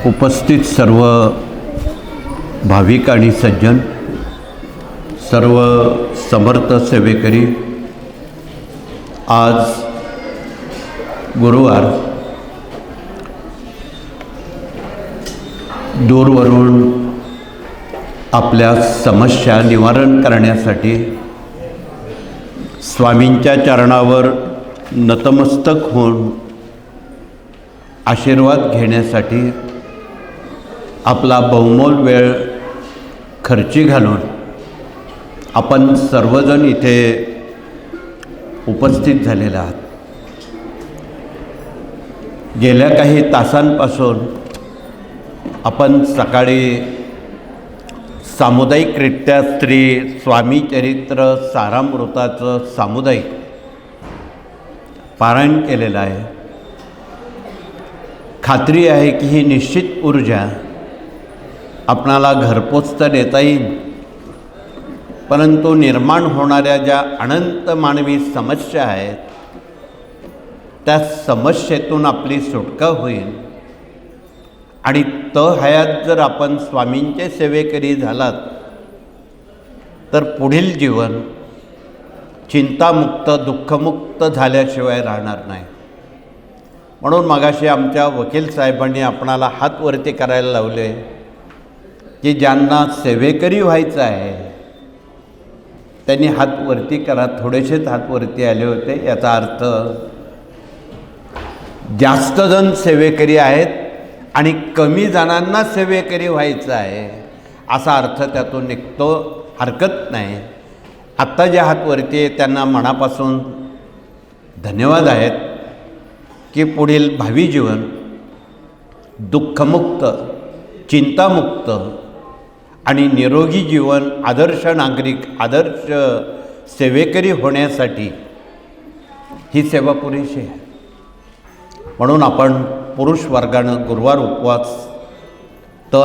उपस्थित सर्व भाविक आणि सज्जन, सर्व समर्थ सेवेकरी, आज गुरुवार दूरवरून आपल्या समस्या निवारण करण्यासाठी स्वामींच्या चरणावर नतमस्तक होऊन आशीर्वाद घेण्यासाठी आपला बहुमोल वेळ खर्ची घालून आपण सर्वजण इथे उपस्थित झालेले आहात. गेल्या काही तासांपासून आपण सकाळी सामुदायिकरित्या श्री स्वामी चरित्र सारामृताचं सामुदायिक पारायण केलेलं आहे. खात्री आहे की ही निश्चित ऊर्जा आपणाला घरपोच तर देता येईल, परंतु निर्माण होणाऱ्या ज्या अनंत मानवी समस्या आहेत त्या समस्येतून आपली सुटका होईल. आणि हयात जर आपण स्वामींचे सेवेकरी झालात तर पुढील जीवन चिंतामुक्त दुःखमुक्त झाल्याशिवाय राहणार नाही. म्हणून मगाशी आमच्या वकील साहेबांनी आपणाला हात वरती करायला लावले की ज्यांना सेवेकरी व्हायचं आहे त्यांनी हात वरती करा. थोडेसेच हात वरती आले होते. याचा अर्थ जास्त जण सेवेकरी आहेत आणि कमी जणांना सेवेकरी व्हायचं आहे असा अर्थ त्यातून निघतो. हरकत नाही. आत्ता जे हात वरती आहे त्यांना मनापासून धन्यवाद आहेत की पुढील भावी जीवन दुःखमुक्त चिंतामुक्त आणि निरोगी जीवन आदर्श नागरिक आदर्श सेवेकरी होण्यासाठी ही सेवा पुरेशी आहे. म्हणून आपण पुरुष वर्गानं गुरुवार उपवास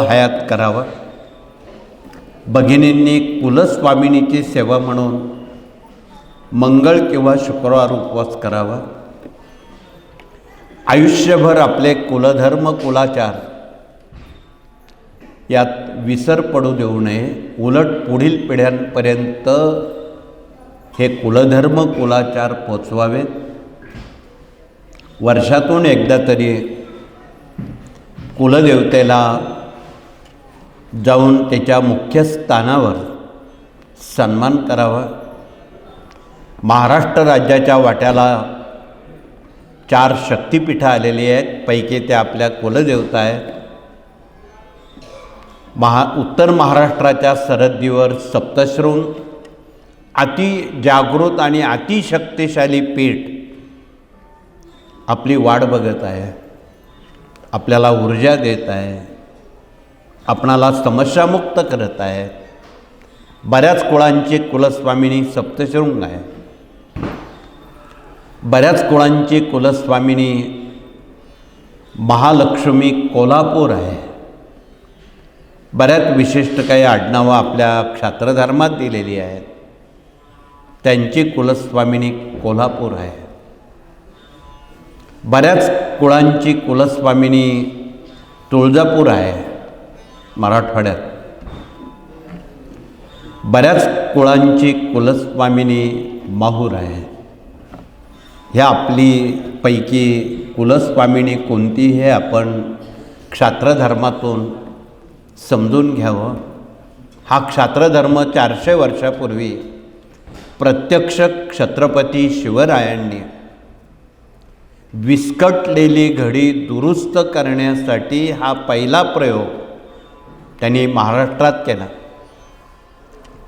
हयात करावा. भगिनींनी कुलस्वामिनीची सेवा म्हणून मंगळ किंवा शुक्रवार उपवास करावा. आयुष्यभर आपले कुलधर्म कुलाचार यात विसर पडू देऊ नये. उलट पुढील पिढ्यांपर्यंत हे कुलधर्म कुलाचार पोचवावेत. वर्षातून एकदा तरी कुलदेवतेला जाऊन त्याच्या मुख्य स्थानावर सन्मान करावा. महाराष्ट्र राज्याच्या वाट्याला 4 शक्तिपीठं आलेली आहेत. पैकी त्या आपल्या कुलदेवता आहेत. उत्तर महाराष्ट्राच्या सरहद्दीवर सप्तशृंग अति जागृत आणि अतिशक्तिशाली पीठ आपली वाट बघत आहे. आपल्याला ऊर्जा देत आहे. आपणाला समस्यामुक्त करत आहे. बऱ्याच कुळांची कुलस्वामिनी सप्तशृंग आहे. बऱ्याच कुळांची कुलस्वामिनी महालक्ष्मी कोल्हापूर आहे. बऱ्याच विशिष्ट काही आडनावं आपल्या क्षात्रधर्मात दिलेली आहेत. त्यांची कुलस्वामिनी कोल्हापूर आहे. बऱ्याच कुळांची कुलस्वामिनी तुळजापूर आहे मराठवाड्यात. बऱ्याच कुळांची कुलस्वामिनी माहूर आहे. ह्या आपली पैकी कुलस्वामिनी कोणती हे आपण क्षात्रधर्मातून समजून घ्यावं. हा क्षात्रधर्म 400 वर्षापूर्वी प्रत्यक्ष छत्रपती शिवरायांनी विस्कटलेली घडी दुरुस्त करण्यासाठी हा पहिला प्रयोग त्यांनी महाराष्ट्रात केला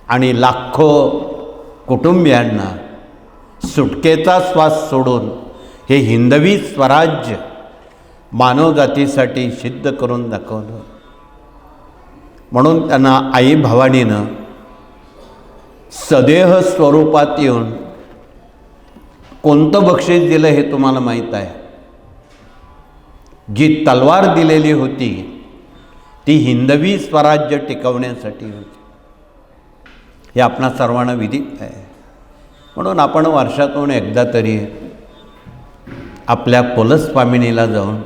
आणि लाखो कुटुंबियांना सुटकेचा श्वास सोडून हे हिंदवी स्वराज्य मानवजातीसाठी सिद्ध करून दाखवलं. म्हणून त्यांना आई भवानीनं सदेह स्वरूपात येऊन कोणतं बक्षीस दिलं हे तुम्हाला माहीत आहे. जी तलवार दिलेली होती ती हिंदवी स्वराज्य टिकवण्यासाठी होती. हे आपणा सर्वांना विदित आहे. म्हणून आपण वर्षातून एकदा तरी आपल्या कुलस्वामिनीला जाऊन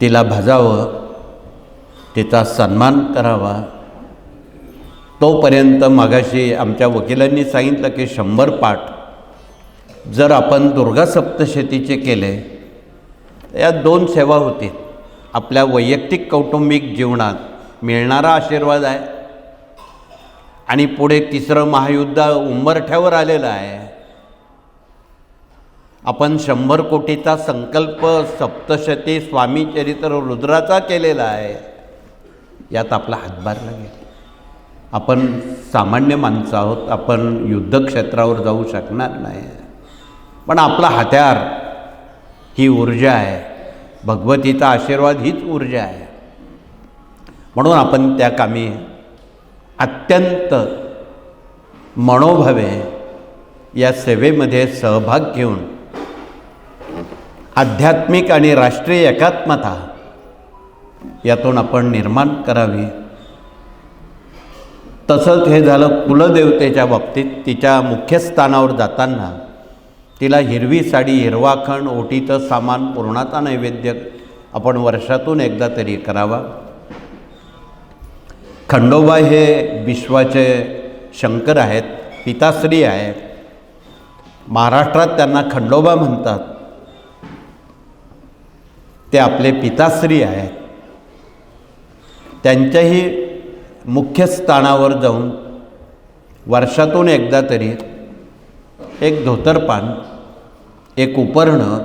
तिला भजावं, तिचा सन्मान करावा. तोपर्यंत मागाशी आमच्या वकिलांनी सांगितलं की 100 पाठ जर आपण दुर्गा सप्तशतीचे केले तर या 2 सेवा होतील. आपल्या वैयक्तिक कौटुंबिक जीवनात मिळणारा आशीर्वाद आहे आणि पुढे 3रं महायुद्ध उंबरठ्यावर आलेलं आहे. आपण 100 कोटीचा संकल्प सप्तशती स्वामी चरित्र रुद्राचा केलेला आहे. यात आपला हातभार लागेल. आपण सामान्य माणसं आहोत, आपण युद्धक्षेत्रावर जाऊ शकणार नाही, पण आपला हत्यार ही ऊर्जा आहे. भगवतीचा आशीर्वाद हीच ऊर्जा आहे. म्हणून आपण त्या कामी अत्यंत मनोभावे या सेवेमध्ये सहभाग घेऊन आध्यात्मिक आणि राष्ट्रीय एकात्मता यातून आपण निर्माण करावी. तसंच हे झालं कुलदेवतेच्या बाबतीत. तिच्या मुख्यस्थानावर जाताना तिला हिरवी साडी, हिरवा खण, ओटीचं सामान, पुरणाचा नैवेद्य आपण वर्षातून एकदा तरी करावा. खंडोबा हे विश्वाचे शंकर आहेत, पिताश्री आहेत. महाराष्ट्रात त्यांना खंडोबा म्हणतात. ते आपले पिताश्री आहेत. त्यांच्याही मुख्य स्थानावर जाऊन वर्षातून एकदा तरी एक धोतरपान, एक उपरणं,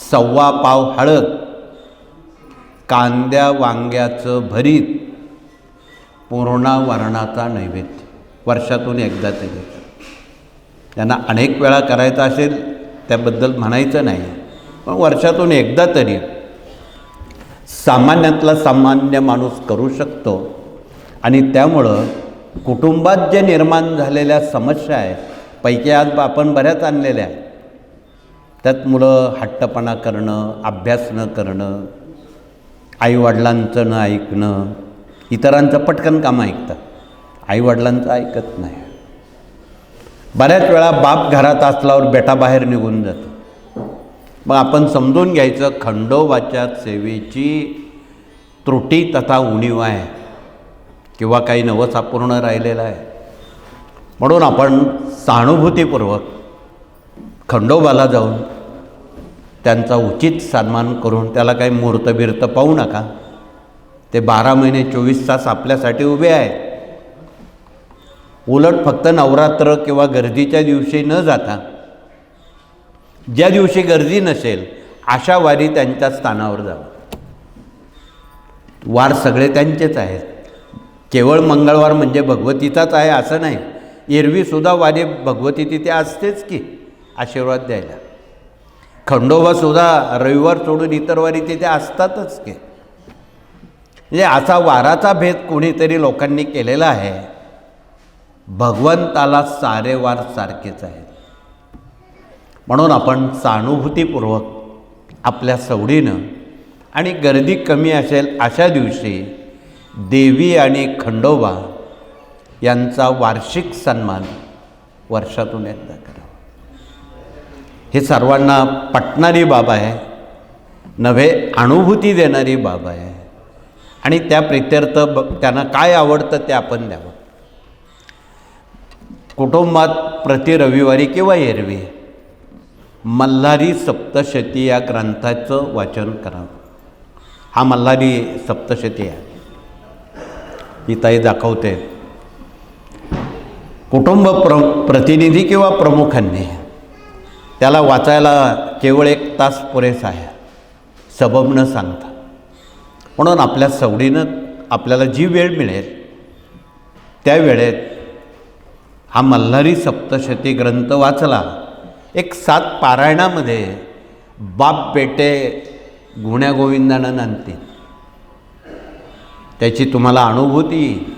1.25 पाव हळद, कांद्या वांग्याचं भरीत, पूर्णा वरणाचा नैवेद्य वर्षातून एकदा तरी. त्यांना अनेक वेळा करायचं असेल त्याबद्दल म्हणायचं नाही, पण वर्षातून एकदा तरी सामान्यातला सामान्य माणूस करू शकतो. आणि त्यामुळं कुटुंबात जे निर्माण झालेल्या समस्या आहेत पैकी आज आपण बऱ्याच आणलेल्या आहेत. त्यात मुलं हट्टपणा करणं, अभ्यास न करणं, आईवडिलांचं न ऐकणं, इतरांचं पटकन काम ऐकतात, आईवडिलांचं ऐकत नाही. बऱ्याच वेळा बाप घरात असल्यावर बेटा बाहेर निघून जातो. मग आपण समजून घ्यायचं खंडोबाच्या सेवेची त्रुटी तथा उणीव आहे किंवा काही नवस अपूर्ण राहिलेलं आहे. म्हणून आपण सहानुभूतीपूर्वक खंडोबाला जाऊन त्यांचा उचित सन्मान करून, त्याला काही मुहूर्त बिर्त पाहू नका. ते 12 महिने 24 तास आपल्यासाठी उभे आहेत. उलट फक्त नवरात्र किंवा गर्दीच्या दिवशी न जाता ज्या दिवशी गर्दी नसेल अशा वारी त्यांच्या स्थानावर जावं. वार सगळे त्यांचेच आहेत. केवळ मंगळवार म्हणजे भगवतीचाच आहे असं नाही. एरवीसुद्धा वारी भगवती तिथे असतेच की आशीर्वाद द्यायला. खंडोबासुद्धा रविवार सोडून इतर वारी तिथे असतातच की. म्हणजे असा वाराचा भेद कोणीतरी लोकांनी केलेला आहे. भगवंताला सारे वार सारखेच आहेत. म्हणून आपण सहानुभूतीपूर्वक आपल्या सवडीनं आणि गर्दी कमी असेल अशा दिवशी देवी आणि खंडोबा यांचा वार्षिक सन्मान वर्षातून एकदा करावा. हे सर्वांना पटणारी बाब आहे, नव्हे अनुभूती देणारी बाब आहे. आणि त्या प्रित्यर्थ त्यांना काय आवडतं ते आपण द्यावं. कुटुंबात प्रति रविवारी किंवा एरवी मल्हारी सप्तशती या ग्रंथाचं वाचन करावं. हा मल्हारी सप्तशती आहे. ही ताई दाखवते. कुटुंब प्रतिनिधी किंवा प्रमुखांनी त्याला वाचायला केवळ 1 तास पुरेसा आहे, सबब न सांगता. म्हणून आपल्या सवडीनं आपल्याला जी वेळ मिळेल त्या वेळेत हा मल्हारी सप्तशती ग्रंथ वाचला. एक 7 पारायणामध्ये बाप बेटे गुण्यागोविंदानं नांदतील. त्याची तुम्हाला अनुभूती.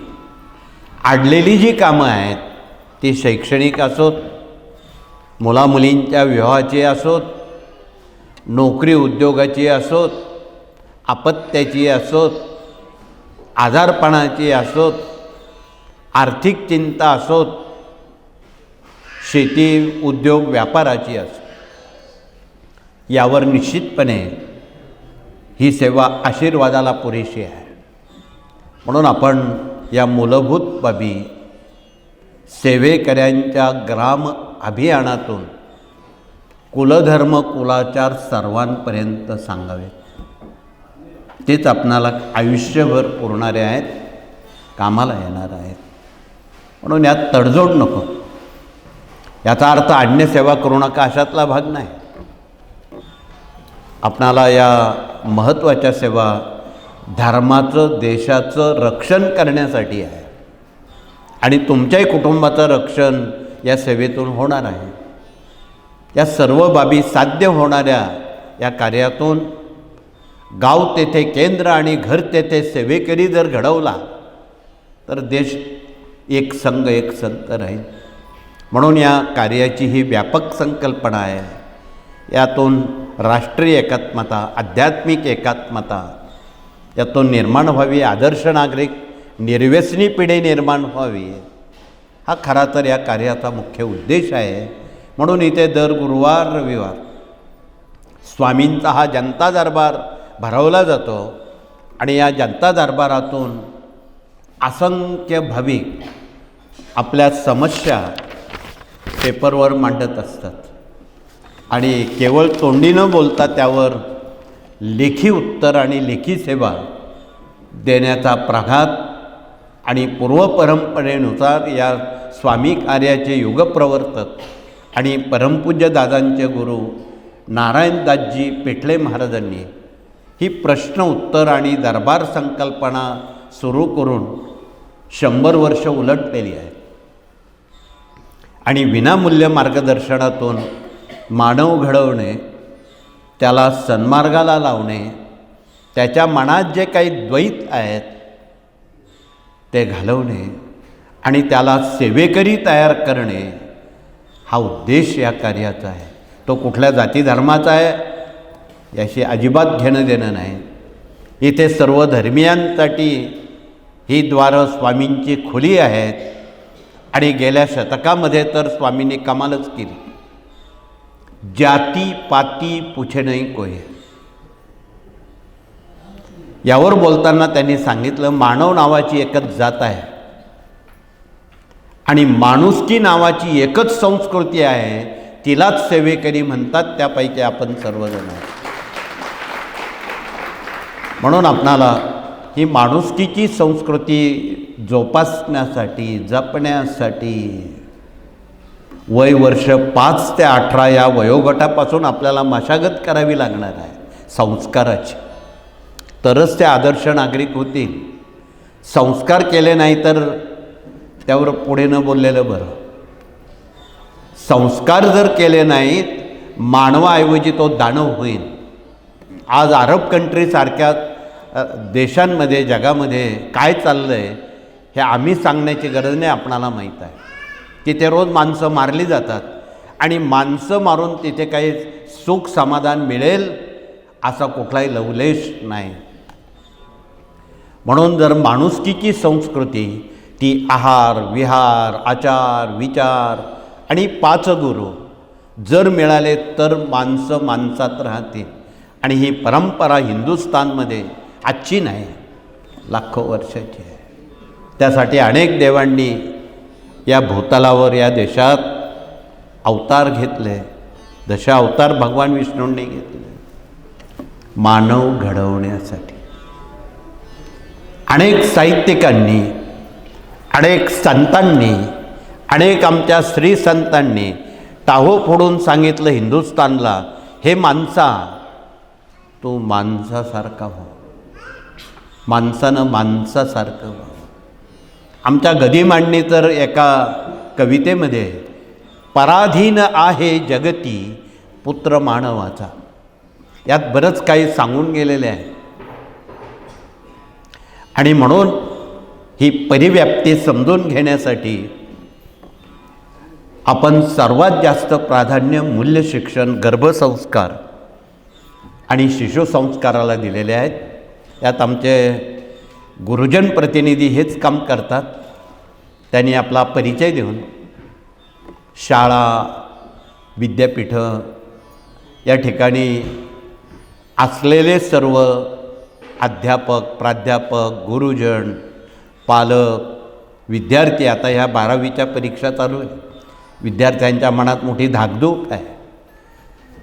आडलेली जी कामं आहेत ती शैक्षणिक असोत, मुलामुलींच्या विवाहाची असोत, नोकरी उद्योगाची असोत, अपत्याची असोत, आजारपणाची असोत, आर्थिक चिंता असोत, शेती उद्योग व्यापाराची असो, यावर निश्चितपणे ही सेवा आशीर्वादाला पुरेशी आहे. म्हणून आपण या मूलभूत बाबी सेवेकऱ्यांच्या ग्राम अभियानातून कुलधर्म कुलाचार सर्वांपर्यंत सांगावे. तेच आपणाला आयुष्यभर पुरणारे आहेत, कामाला येणार आहेत. म्हणून यात तडजोड नको. याचा अर्थ अन्य सेवा करू नका अशातला भाग नाही. आपणाला या महत्त्वाच्या सेवा धर्माचं देशाचं रक्षण करण्यासाठी आहे आणि तुमच्याही कुटुंबाचं रक्षण या सेवेतून होणार आहे. या सर्व बाबी साध्य होणाऱ्या या कार्यातून गाव तेथे केंद्र आणि घर तेथे सेवेकरी जर घडवला तर देश एक संघ एक संत राहील. म्हणून या कार्याची ही व्यापक संकल्पना आहे. यातून राष्ट्रीय एकात्मता, आध्यात्मिक एकात्मता यातून निर्माण व्हावी, आदर्श नागरिक, निर्व्यसनी पिढी निर्माण व्हावी, हा खरा तर या कार्याचा मुख्य उद्देश आहे. म्हणून इथे दर गुरुवार रविवार स्वामींचा हा जनता दरबार भरवला जातो आणि या जनता दरबारातून असंख्य भाविक आपल्या समस्या पेपरवर मांडत असतात आणि केवळ तोंडी न बोलता त्यावर लेखी उत्तर आणि लेखी सेवा देण्याचा प्रघात आणि पूर्वपरंपरेनुसार या स्वामी कार्याचे युगप्रवर्तक आणि परमपूज्य दादांचे गुरु नारायणदासजी पेटले महाराजांनी ही प्रश्न उत्तर आणि दरबार संकल्पना सुरू करून 100 वर्ष उलटलेली आहे. आणि विनामूल्य मार्गदर्शनातून मानव घडवणे, त्याला सन्मार्गाला लावणे, त्याच्या मनात जे काही द्वैत आहेत ते घालवणे आणि त्याला सेवेकरी तयार करणे हा उद्देश या कार्याचा आहे. तो कुठल्या जाती धर्माचा आहे याशी अजिबात घेणं देणं नाही. इथे सर्व धर्मियांसाठी ही द्वारं स्वामींची खुली आहेत आणि गेल्या शतकामध्ये तर स्वामींनी कमालच केली. जाती पाती पुछे नाही कोय यावर बोलताना त्यांनी सांगितलं, मानव नावाची एकच जात आहे आणि माणुसकी नावाची एकच संस्कृती आहे, तिलाच सेवेकरी म्हणतात. त्यापैकी आपण सर्वजण आहोत. म्हणून आपणाला ही माणुसकीची संस्कृती जोपासण्यासाठी, जपण्यासाठी वय वर्ष 5 ते 18 या वयोगटापासून आपल्याला मशागत करावी लागणार आहे संस्काराची. तरच ते आदर्श नागरिक होतील. संस्कार केले नाही तर त्यावर पुढे न बोललेलं बरं. संस्कार जर केले नाहीत मानवाऐवजी तो दानव होईल. आज अरब कंट्रीसारख्या देशांमध्ये, जगामध्ये काय चाललं आहे हे आम्ही सांगण्याची गरज नाही. आपणाला माहीत आहे तिथे रोज माणसं मारली जातात आणि माणसं मारून तिथे काही सुख समाधान मिळेल असा कुठलाही लवलेश नाही. म्हणून जर माणुसकीची संस्कृती ती आहार विहार आचार विचार आणि 5 गुरु जर मिळाले तर माणसं माणसात राहतील. आणि ही परंपरा हिंदुस्थानमध्ये आजची नाही, लाखो वर्षाची आहे. त्यासाठी अनेक देवांनी या भूतलावर या देशात अवतार घेतले. जसे अवतार भगवान विष्णूंनी घेतले मानव घडवण्यासाठी. अनेक साहित्यिकांनी, अनेक संतांनी, अनेक आमच्या श्री संतांनी टाहो फोडून सांगितलं हिंदुस्थानला, हे माणसा तू माणसासारखा हो, माणसानं माणसासारखं व्हा. आमच्या गदिमांनी तर एका कवितेमध्ये पराधीन आहे जगती पुत्र मानवाचा, यात बरंच काही सांगून गेलेले आहे. आणि म्हणून ही परिव्याप्ती समजून घेण्यासाठी आपण सर्वात जास्त प्राधान्य मूल्य शिक्षण, गर्भसंस्कार आणि शिशुसंस्काराला दिलेले आहेत. यात आमचे गुरुजन प्रतिनिधी हेच काम करतात. त्यांनी आपला परिचय देऊन शाळा, विद्यापीठं या ठिकाणी असलेले सर्व अध्यापक, प्राध्यापक, गुरुजन, पालक, विद्यार्थी, आता ह्या 12वीच्या परीक्षा चालू आहे, विद्यार्थ्यांच्या मनात मोठी धाकधूक आहे.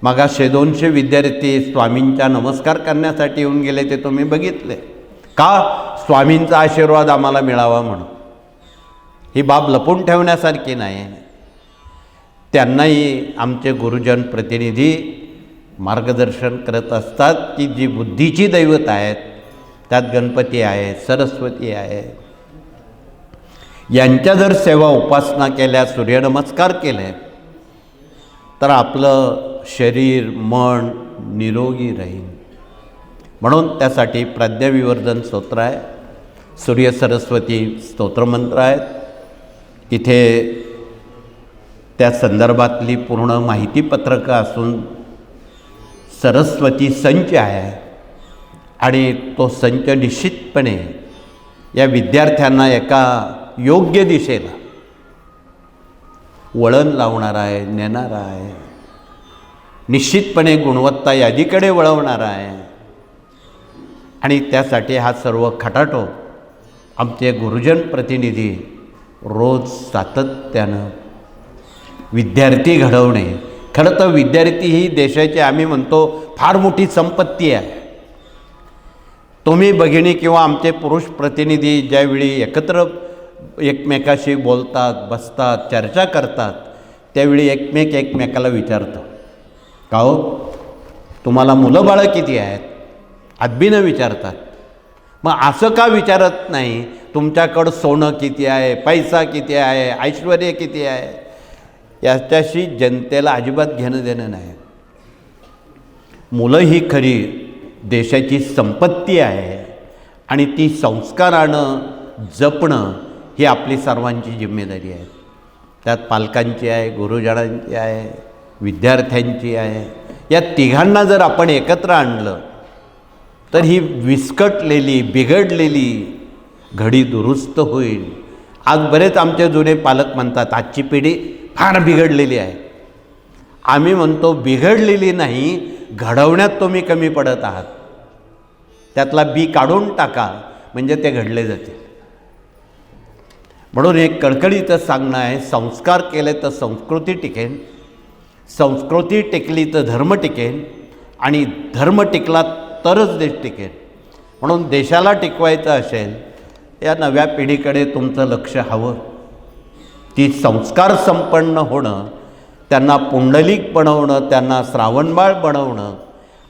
मगाशी 200 विद्यार्थी स्वामींचा नमस्कार करण्यासाठी येऊन गेले, ते तुम्ही बघितले का? स्वामींचा आशीर्वाद आम्हाला मिळावा म्हणून. ही बाब लपून ठेवण्यासारखी नाही. त्यांनाही आमचे गुरुजन प्रतिनिधी मार्गदर्शन करत असतात की जी बुद्धीची दैवत आहेत, त्यात गणपती आहे, सरस्वती आहे, यांच्या जर सेवा उपासना केल्या, सूर्यनमस्कार केले, तर आपलं शरीर मन निरोगी राहील. म्हणून त्यासाठी प्राज्ञाविवर्धन स्तोत्र आहे, सूर्य सरस्वती स्तोत्रमंत्र आहेत. इथे त्या संदर्भातली पूर्ण माहितीपत्रकं असून सरस्वती संच आहे आणि तो संच निश्चितपणे या विद्यार्थ्यांना एका योग्य दिशेला वळण लावणारा आहे, नेणारा आहे, निश्चितपणे गुणवत्ता यादीकडे वळवणारा आहे. आणि त्यासाठी हा सर्व खटाटोप आमचे गुरुजन प्रतिनिधी रोज सातत्यानं विद्यार्थी घडवणे. खरं तर विद्यार्थी ही देशाची आम्ही म्हणतो फार मोठी संपत्ती आहे. तुम्ही भगिनी किंवा आमचे पुरुष प्रतिनिधी ज्यावेळी एकत्र एकमेकाशी बोलतात, बसतात, चर्चा करतात, त्यावेळी एकमेकाला विचारतो, का हो तुम्हाला मुलं बाळं किती आहेत? आदबीनं विचारतात. मग असं का विचारत नाही तुमच्याकडं सोनं किती आहे, पैसा किती आहे, ऐश्वर किती आहे? याच्याशी जनतेला अजिबात घेणं देणं नाही. मुलं ही खरी देशाची संपत्ती आहे आणि ती संस्कारानं जपणं ही आपली सर्वांची जिम्मेदारी आहे. त्यात पालकांची आहे, गुरुजनांची आहे, विद्यार्थ्यांची आहे. या तिघांना जर आपण एकत्र आणलं तर ही विस्कटलेली, बिघडलेली घडी दुरुस्त होईल. आज बरेच आमचे जुने पालक म्हणतात आजची पिढी फार बिघडलेली आहे. आम्ही म्हणतो बिघडलेली नाही, घडवण्यात तुम्ही कमी पडत आहात. त्यातला बी काढून टाका म्हणजे ते घडले जातील. म्हणून एक कळकळीचं सांगणं आहे, संस्कार केले तर संस्कृती टिकेल, संस्कृती टिकली तर धर्म टिकेल आणि धर्म टिकला तरच देश टिकेल. म्हणून देशाला टिकवायचं असेल या नव्या पिढीकडे तुमचं लक्ष हवं. ती संस्कार संपन्न होणं, त्यांना पुंडलिक बनवणं, त्यांना श्रावणबाळ बनवणं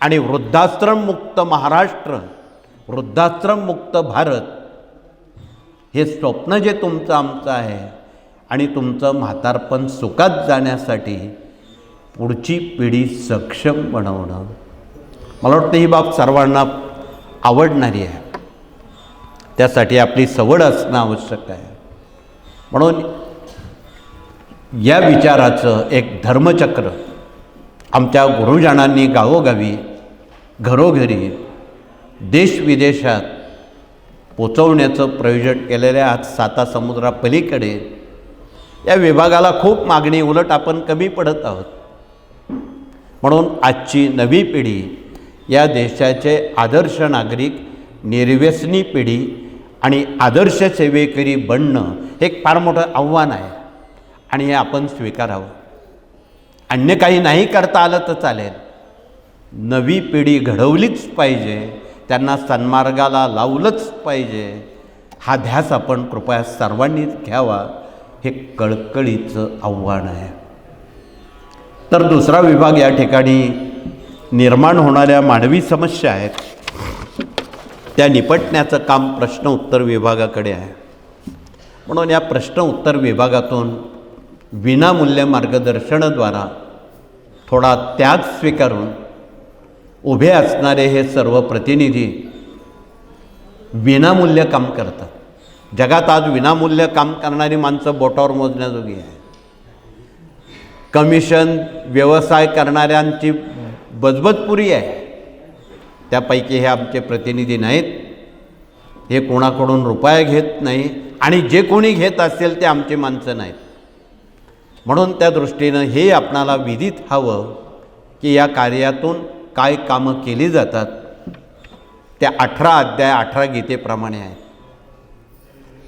आणि वृद्धाश्रममुक्त महाराष्ट्र, वृद्धाश्रममुक्त भारत हे स्वप्न जे तुमचं आमचं आहे आणि तुमचं म्हातारपण सुखात जाण्यासाठी पुढची पिढी सक्षम बनवणं, मला वाटतं ही बाब सर्वांना आवडणारी आहे. त्यासाठी आपली सवड असणं आवश्यक आहे. म्हणून या विचाराचं एक धर्मचक्र आमच्या गुरुजनांनी गावोगावी, घरोघरी, देशविदेशात पोचवण्याचं प्रयोजन केलेलं आहे. आज 7 समुद्रापलीकडे या विभागाला खूप मागणी, उलट आपण कमी पडत आहोत. म्हणून आजची नवी पिढी या देशाचे आदर्श नागरिक, निर्व्यसनी पिढी आणि आदर्श सेवेकरी बनणं हे एक फार मोठं आव्हान आहे आणि हे आपण स्वीकारावं. अन्य काही नाही करता आलं तर चालेल. नवी पिढी घडवलीच पाहिजे, त्यांना सन्मार्गाला लावलंच पाहिजे. हा ध्यास आपण कृपया सर्वांनीच घ्यावा, हे कळकळीचं आव्हान आहे. तर दुसरा विभाग या ठिकाणी निर्माण होणाऱ्या मानवी समस्या आहेत, त्या निपटण्याचं काम प्रश्न उत्तर विभागाकडे आहे. म्हणून या प्रश्न उत्तर विभागातून विनामूल्य मार्गदर्शनाद्वारा थोडा त्याग स्वीकारून उभे असणारे हे सर्व प्रतिनिधी विनामूल्य काम करतात. जगात आज विनामूल्य काम करणारी माणसं बोटावर मोजण्याजोगी आहे. कमिशन व्यवसाय करणाऱ्यांची बजबजपुरी आहे. त्यापैकी हे आमचे प्रतिनिधी नाहीत. हे कोणाकडून रुपया घेत नाही आणि जे कोणी घेत असेल ते आमची माणसं नाहीत. म्हणून त्या दृष्टीनं हे आपणाला विदित हवं की या कार्यातून काय कामं केली जातात त्या 18 अध्याय 18 गीतेप्रमाणे आहेत.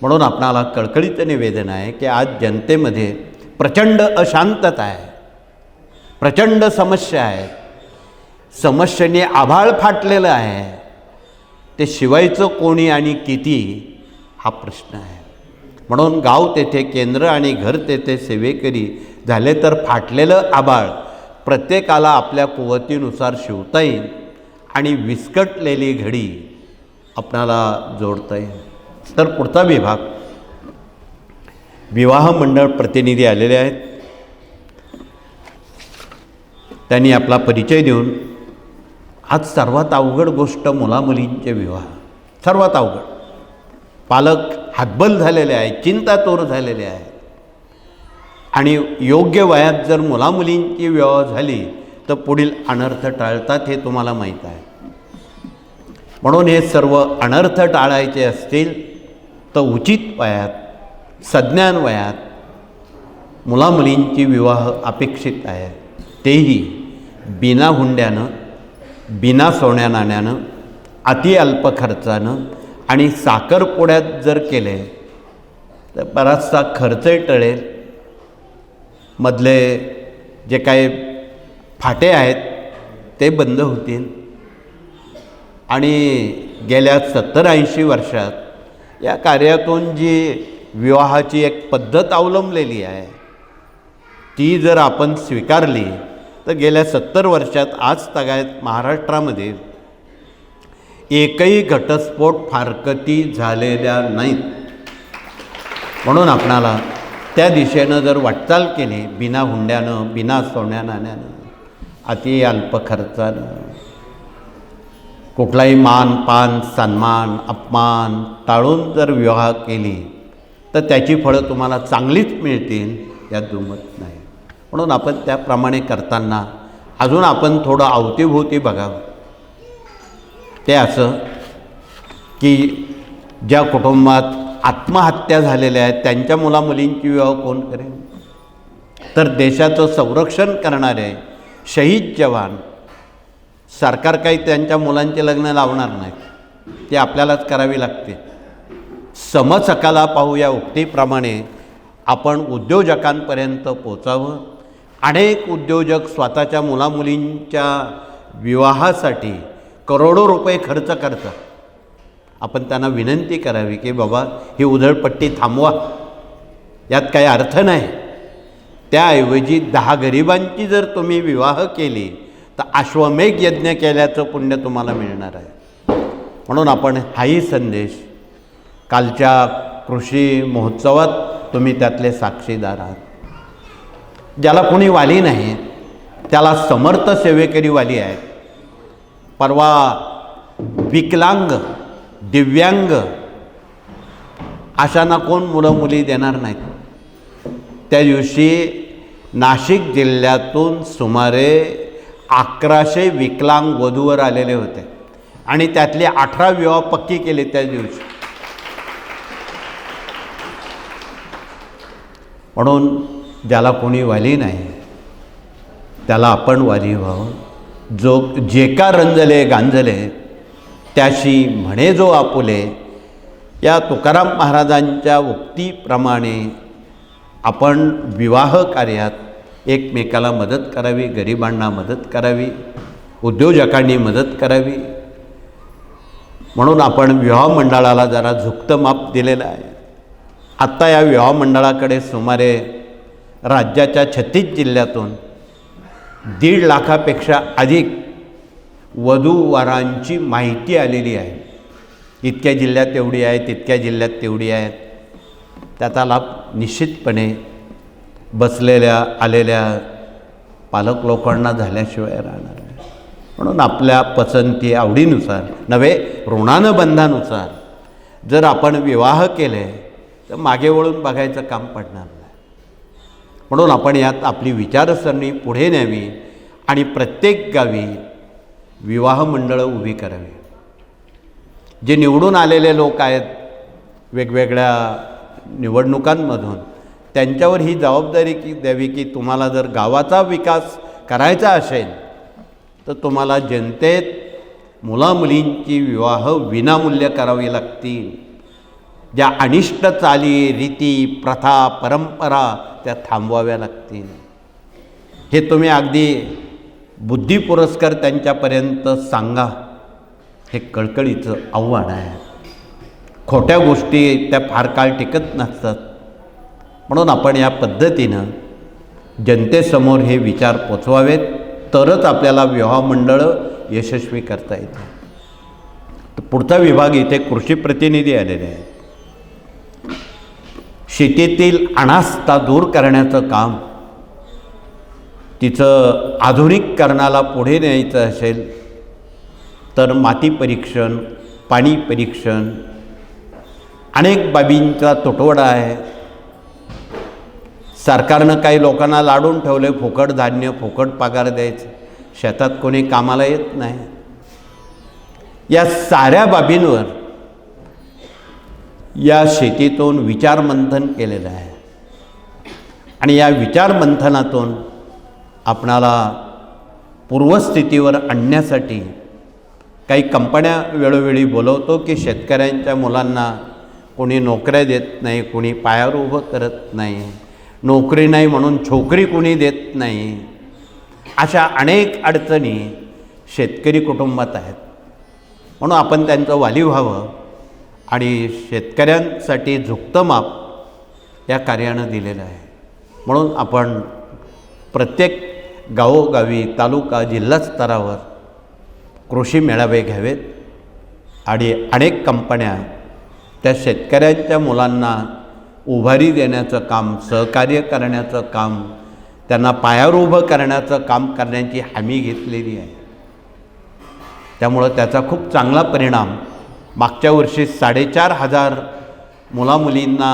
म्हणून आपणाला कळकळीत निवेदन आहे की आज जनतेमध्ये प्रचंड अशांतता आहे, प्रचंड समस्या आहेत. समस्येने आभाळ फाटलेलं आहे. ते शिवायचं कोणी आणि किती हा प्रश्न आहे. म्हणून गाव तेथे केंद्र आणि घर तेथे सेवेकरी झाले तर फाटलेलं आभाळ प्रत्येकाला आपल्या कुवतीनुसार शिवता येईल आणि विस्कटलेली घडी आपणाला जोडता येईल. तर पुढचा विभाग, विवाह मंडळ प्रतिनिधी आलेले आहेत. त्यांनी आपला परिचय देऊन, आज सर्वात अवघड गोष्ट मुलामुलींचे विवाह, सर्वात अवघड. पालक हातबल झालेले आहेत, चिंतातूर झालेले आहेत. आणि योग्य वयात जर मुलामुलींची विवाह झाली तर पुढील अनर्थ टाळतात हे तुम्हाला माहीत आहे. म्हणून हे सर्व अनर्थ टाळायचे असतील तर उचित वयात, सज्ञान वयात मुलामुलींची विवाह अपेक्षित आहे. तेही बिना हुंड्यानं, बिना सोन्या नाण्यानं, अति अल्प खर्चानं आणि साखरपुड्यात जर केले तर बराचसा खर्चही टळेल. मधले जे काही फाटे आहेत ते बंद होतील. आणि गेल्या 70-80 वर्षात या कार्यातून जी विवाहाची एक पद्धत अवलंबलेली आहे ती जर आपण स्वीकारली तर गेल्या 70 वर्षात आज तगायत महाराष्ट्रामध्ये एकही घटस्फोट फारकती झालेल्या नाहीत. म्हणून आपणाला त्या दिशेनं जर वाटचाल केली, बिना हुंड्यानं, बिना सोन्या नाण्यानं, अति अल्प खर्चानं, कुठलाही मान पान सन्मान अपमान टाळून जर विवाह केली तर त्याची फळं तुम्हाला चांगलीच मिळतील यात दुमत नाही. म्हणून आपण त्याप्रमाणे करताना अजून आपण थोडं अवतीभोवती बघावं. ते असं की ज्या कुटुंबात आत्महत्या झालेल्या आहेत त्यांच्या मुलामुलींची विवाह कोण करेल? तर देशाचं संरक्षण करणारे शहीद जवान, सरकार काही त्यांच्या मुलांचे लग्न लावणार नाही, ते आपल्यालाच करावी लागते. समसकाला पाहू या उक्तीप्रमाणे आपण उद्योजकांपर्यंत पोचावं. अनेक उद्योजक स्वतःच्या मुलामुलींच्या विवाहासाठी करोडो रुपये खर्च करतात. आपण त्यांना विनंती करावी की बाबा ही उधळपट्टी थांबवा, यात काही अर्थ नाही. त्याऐवजी 10 गरिबांची जर तुम्ही विवाह केली तर अश्वमेघ यज्ञ केल्याचं पुण्य तुम्हाला मिळणार आहे. म्हणून आपण हाही संदेश कालच्या कृषी महोत्सवात तुम्ही त्यातले साक्षीदार आहात. ज्याला कोणी वाली नाही त्याला समर्थ सेवेकरी वाली आहेत. परवा विकलांग, दिव्यांग अशांना कोण मुलं मुली देणार नाहीत. त्या दिवशी नाशिक जिल्ह्यातून सुमारे 1100 विकलांग वधूवर आलेले होते आणि त्यातले 18 विवाह पक्की केले त्या दिवशी. म्हणून ज्याला कोणी वाली नाही त्याला आपण वाली व्हावं. जो जे का रंजले गांजले त्याशी म्हणे जो आपुले, या तुकाराम महाराजांच्या उक्तीप्रमाणे आपण विवाह कार्यात एकमेकाला मदत करावी, गरिबांना मदत करावी, उद्योजकांनी मदत करावी. म्हणून आपण विवाह मंडळाला जरा झुकतं माप दिलेलं आहे. आत्ता या विवाह मंडळाकडे सुमारे राज्याच्या 36 जिल्ह्यातून 1.5 लाखापेक्षा अधिक वधूवरांची माहिती आलेली आहे. इतक्या जिल्ह्यात एवढी आहे, तितक्या जिल्ह्यात तेवढी आहेत. त्याचा लाभ निश्चितपणे बसलेल्या आलेल्या पालक लोकांना झाल्याशिवाय राहणार आहे. म्हणून आपल्या पसंती आवडीनुसार नव्हे, ऋणानुबंधानुसार जर आपण विवाह केले तर मागे वळून बघायचं काम पडणार नाही. म्हणून आपण यात आपली विचारसरणी पुढे न्यावी आणि प्रत्येक गावी विवाह मंडळं उभी करावी. जे निवडून आलेले लोक आहेत वेगवेगळ्या निवडणुकांमधून, त्यांच्यावर ही जबाबदारी द्यावी की तुम्हाला जर गावाचा विकास करायचा असेल तर तुम्हाला जनतेत मुलामुलींची विवाह विनामूल्य करावी लागतील. ज्या अनिष्ट चाली, रीती, प्रथा, परंपरा त्या थांबवाव्या लागतील. हे तुम्ही अगदी बुद्धिपुरस्कार त्यांच्यापर्यंत सांगा. हे कळकळीचं आव्हान आहे. खोट्या गोष्टी त्या फार काळ टिकत नसतात. म्हणून आपण या पद्धतीनं जनतेसमोर हे विचार पोचवावेत, तरच आपल्याला विवाह मंडळं यशस्वी करता येते. तर पुढचा विभाग इथे कृषी प्रतिनिधी आलेले आहेत. शेतीतील अनास्था दूर करण्याचं काम, तिचं आधुनिकीकरणाला पुढे न्यायचं असेल तर माती परीक्षण, पाणी परीक्षण, अनेक बाबींचा तुटवडा आहे. सरकारनं काही लोकांना लाडून ठेवले, फुकट धान्य, फुकट पगार द्यायचं, शेतात कोणी कामाला येत नाही. या साऱ्या बाबींवर या शेतीतून विचारमंथन केलेलं आहे. आणि या विचारमंथनातून आपणाला पूर्वस्थितीवर आणण्यासाठी काही कंपन्या वेळोवेळी बोलवतो की शेतकऱ्यांच्या मुलांना कोणी नोकऱ्या देत नाही, कोणी पायावर उभं करत नाही, नोकरी नाही म्हणून छोकरी कोणी देत नाही. अशा अनेक अडचणी शेतकरी कुटुंबात आहेत. म्हणून आपण त्यांचं वाली व्हावं आणि शेतकऱ्यांसाठी झुकतं माप या कार्यानं दिलेलं आहे. म्हणून आपण प्रत्येक गावोगावी, तालुका, जिल्हा स्तरावर कृषी मेळावे घ्यावेत आणि अनेक कंपन्या त्या शेतकऱ्यांच्या मुलांना उभारी देण्याचं काम, सहकार्य करण्याचं काम, त्यांना पायावर उभं करण्याचं काम करण्याची हमी घेतलेली आहे. त्यामुळं त्याचा खूप चांगला परिणाम मागच्या वर्षी 4,500 मुलामुलींना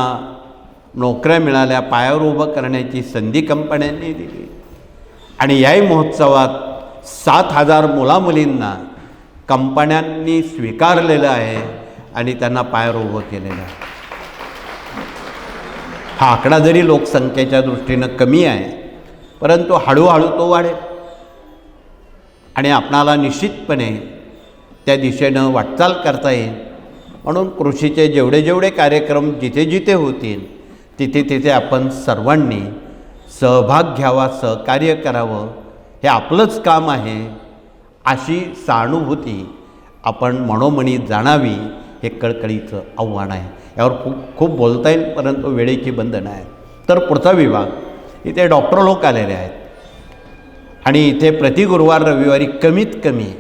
नोकऱ्या मिळाल्या, पायावर उभं करण्याची संधी कंपन्यांनी दिली. आणि याही महोत्सवात 7,000 मुलामुलींना कंपन्यांनी स्वीकारलेलं आहे आणि त्यांना पायावर उभं केलेलं आहे. हा आकडा जरी लोकसंख्येच्या दृष्टीनं कमी आहे, परंतु हळूहळू तो वाढेल आणि आपणाला निश्चितपणे त्या दिशेनं वाटचाल करता येईल. म्हणून कृषीचे जेवढे जेवढे कार्यक्रम जिथे जिथे होतील तिथे तिथे आपण सर्वांनी सहभाग घ्यावा, सहकार्य करावं. हे आपलंच काम आहे अशी सहानुभूती आपण मनोमनी जाणावी, हे कळकळीचं आव्हान आहे. यावर खूप बोलता येईल, परंतु वेळेची बंधन आहे. तर पुढचा विभाग, इथे डॉक्टर लोक आलेले आहेत आणि इथे प्रति गुरुवार रविवारी कमीत कमी